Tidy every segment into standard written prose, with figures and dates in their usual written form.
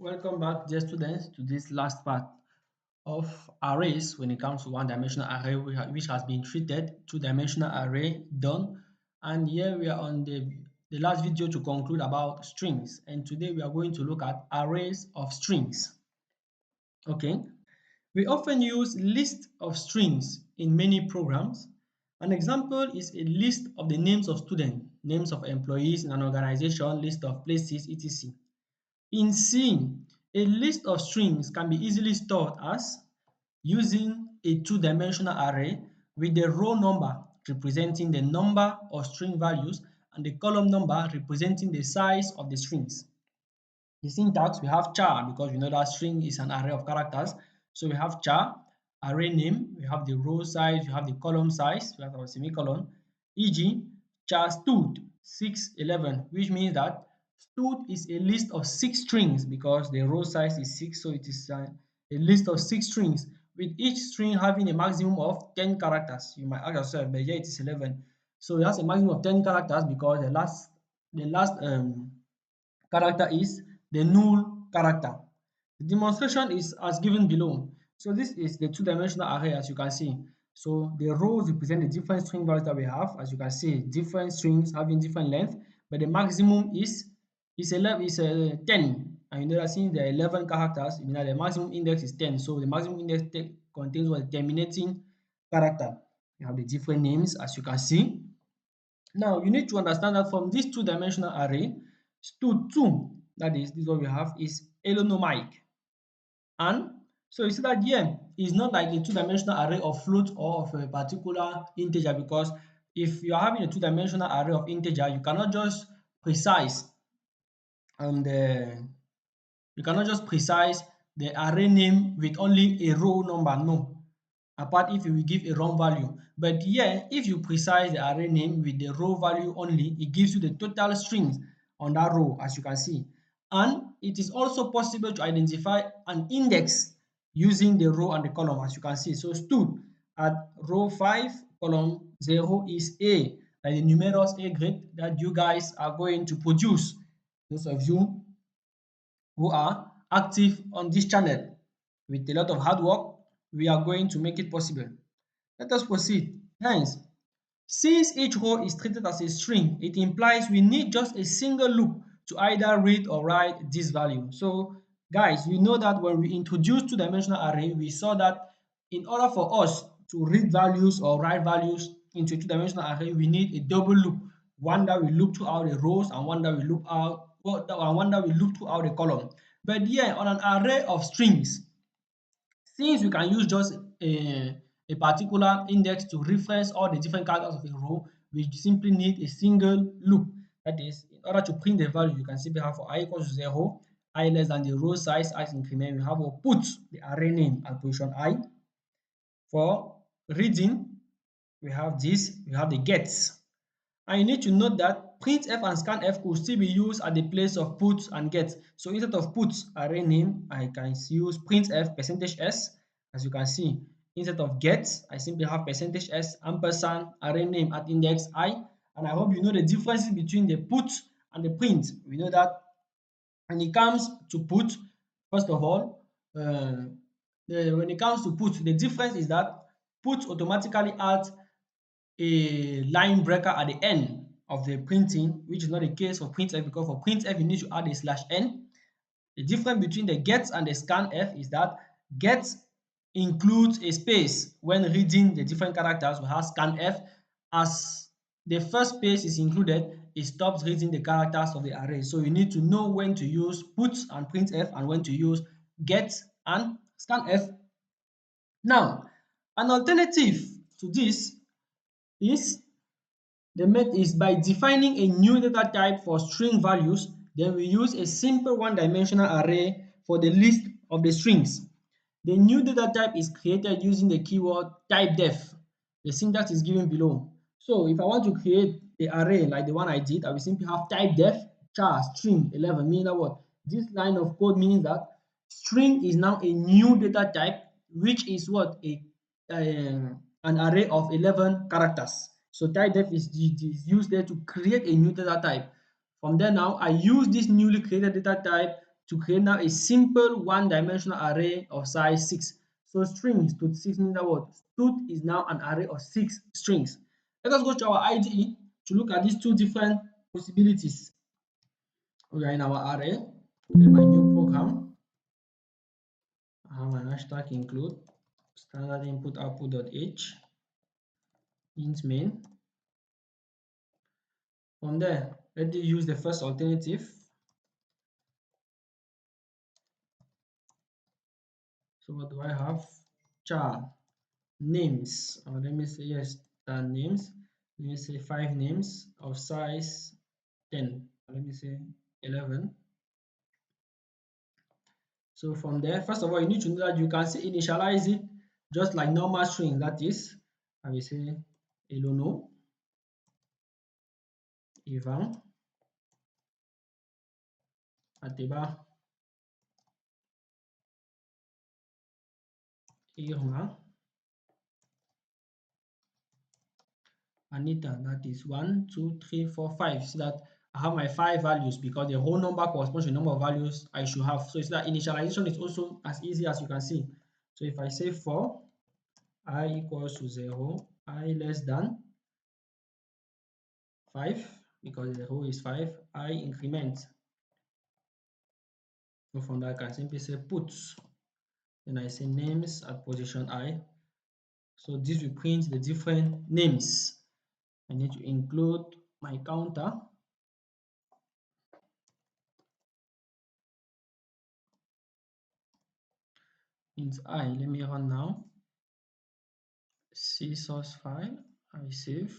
Welcome back, dear students, to this last part of arrays when it comes to one-dimensional array which has been treated, two-dimensional array done, and here we are on the last video to conclude about strings. And today we are going to look at arrays of strings. Okay, we often use list of strings in many programs. An example is a list of the names of students, names of employees in an organization, list of places, etc. In C, a list of strings can be easily stored as using a two-dimensional array with the row number representing the number of string values and the column number representing the size of the strings. The syntax, we have char because we know that string is an array of characters. So we have char, array name, we have the row size, we have the column size, we have our semicolon, e.g. char stud 611, which means that stud is a list of 6 strings because the row size is 6, so it is a list of 6 strings with each string having a maximum of 10 characters. You might ask yourself, but here it is 11. So it has a maximum of 10 characters because the last character is the null character. The demonstration is as given below. So this is the two-dimensional array as you can see. So the rows represent the different string values that we have. As you can see, different strings having different length, but the maximum is 11 is 10. And you know that since there are 11 characters, you know the maximum index is 10. So the maximum index contains what terminating character. You have the different names as you can see. Now you need to understand that from this two-dimensional array, stud2, that is, this is what we have, is allonomic. And so you see that here is not like a two-dimensional array of float or of a particular integer, because if you are having a two-dimensional array of integer, you cannot just precise and you cannot just precise the array name with only a row number. No, apart if you will give a wrong value. But here, if you precise the array name with the row value only, it gives you the total strings on that row, as you can see. And it is also possible to identify an index using the row and the column, as you can see. So stud at row 5, column 0 is A, like the numerous A grade that you guys are going to produce. Those of you who are active on this channel, with a lot of hard work, we are going to make it possible. Let us proceed. Hence, since each row is treated as a string, it implies we need just a single loop to either read or write this value. So guys, you know that when we introduced two-dimensional array, we saw that in order for us to read values or write values into a two-dimensional array, we need a double loop, one that will loop throughout the rows and one that will loop out, and one that will loop throughout the column. But here on an array of strings, since we can use just a particular index to reference all the different characters of a row, we simply need a single loop. That is, in order to print the value, you can simply have for I equals to 0, I less than the row size, I increment, we have a put the array name at position I. For reading, we have this, we have the gets. And you need to note that printf and scanf could still be used at the place of put and get. So instead of put array name, I can use printf %s, as you can see. Instead of get, I simply have %s ampersand array name at index I. And I hope you know the differences between the put and the print. We know that when it comes to put, first of all, when it comes to put, the difference is that put automatically adds a line breaker at the end of the printing, which is not the case for printf, because for printf you need to add a /n. The difference between the get and the scanf is that get includes a space when reading the different characters, whereas scanf, as the first space is included, it stops reading the characters of the array. So you need to know when to use put and printf and when to use get and scanf. Now, an alternative to this is is by defining a new data type for string values. Then we use a simple one-dimensional array for the list of the strings. The new data type is created using the keyword typedef. The syntax is given below. So if I want to create the array like the one I did, I will simply have typedef char string 11, meaning that what? This line of code means that string is now a new data type, which is what? An array of 11 characters. So typedef is used there to create a new data type. From there now, I use this newly created data type to create now a simple one-dimensional array of size 6. So string stud 6 means that what? Stud is now an array of 6 strings. Let us go to our IDE to look at these two different possibilities. We are in our array, in my new program. I have my hashtag include standard input output.h int main. From there, let me use the first alternative. So what do I have? Char names, or let me say yes, names. Let me say 5 names of size 10. Let me say 11. So from there, first of all, you need to know that you can say initialize it just like normal string. That is, I will say Elono, Ivan, Ateba, Irma, Anita. That is 1, 2, 3, 4, 5. See that I have my 5 values because the whole number corresponds to the number of values I should have. So it's that initialization is also as easy as you can see. So if I say for I equals to 0, I less than 5, because the row is 5, I increment. So from that I can simply say puts. Then I say names at position I. So this will print the different names. I need to include my counter. Int I, let me run now. C source file, I save.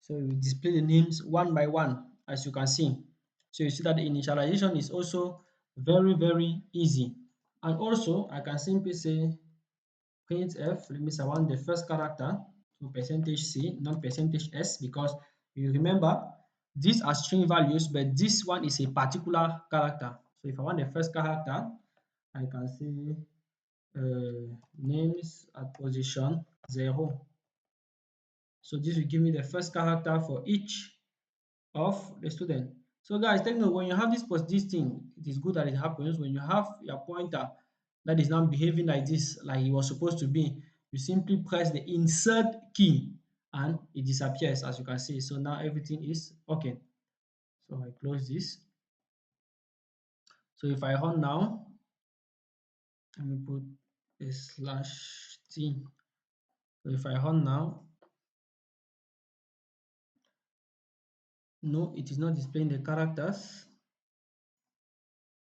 So we display the names one by one, as you can see. So you see that the initialization is also very, very easy. And also, I can simply say printf, let me say I want the first character, so percentage %C, not percentage %S, because you remember these are string values, but this one is a particular character. So if I want the first character, I can say names at position 0. So this will give me the first character for each of the student. So guys, take note, when you have this thing, it is good that it happens. When you have your pointer that is now behaving like this, like it was supposed to be, you simply press the insert key and it disappears, as you can see. So now everything is okay. So I close this. So if I run now, let me put a /t. So if I run now, no, it is not displaying the characters.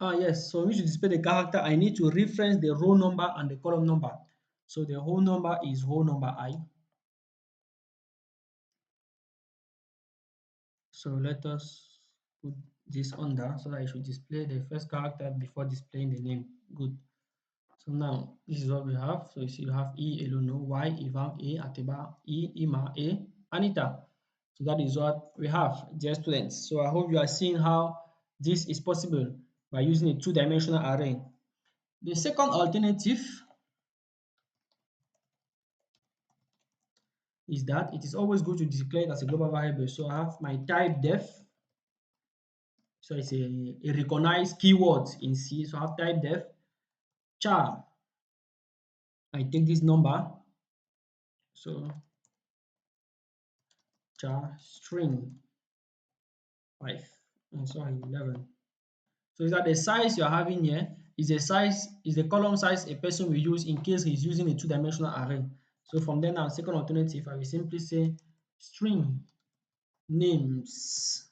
Yes, so for me to display the character, I need to reference the row number and the column number. So the whole number is row number I. So let us put this under so that it should display the first character before displaying the name. Good. So now this is what we have. So you see you have E, Elono, Y, Ivan, A, Ateba, E, Ima, A, Anita. So that is what we have, dear students. So I hope you are seeing how this is possible by using a two-dimensional array. The second alternative is that it is always good to declare it as a global variable. So I have my type def. So it's a recognized keyword in C. So I have type def char. I take this number. So char string 5 and so 11. So is that the size you are having here is the column size a person will use in case he's using a two-dimensional array. So from then now, second alternative, I will simply say string names.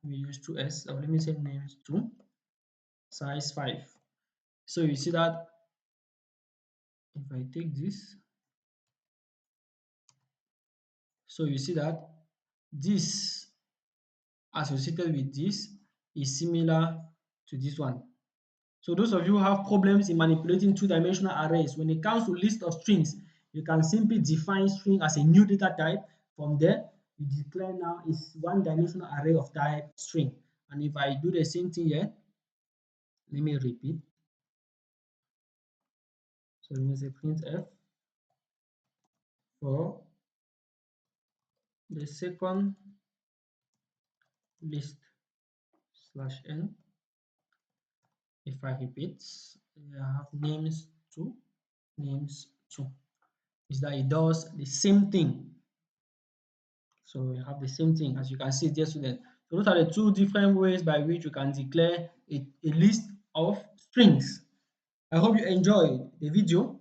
We use 2s, or let me say names 2 size 5. So you see that if I take this, so you see that this associated with this is similar to this one. So those of you who have problems in manipulating two-dimensional arrays, when it comes to list of strings, you can simply define string as a new data type. From there, you declare now is one-dimensional array of type string. And if I do the same thing here, let me repeat. So let me say printf for the second list /n If I repeat, I have names two. Is that it does the same thing. So we have the same thing as you can see dear students. So those are the two different ways by which we can declare a list of strings. I hope you enjoyed the video.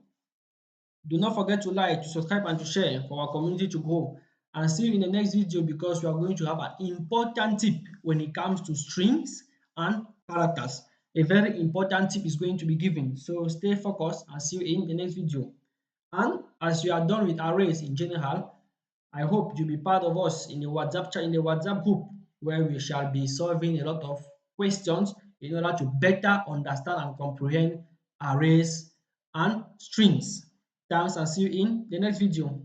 Do not forget to like, to subscribe and to share for our community to grow. And see you in the next video because we are going to have an important tip when it comes to strings and characters. A very important tip is going to be given. So stay focused and see you in the next video. And as you are done with arrays in general, I hope you'll be part of us in the WhatsApp chat, in the WhatsApp group, where we shall be solving a lot of questions in order to better understand and comprehend arrays and strings. Thanks and see you in the next video.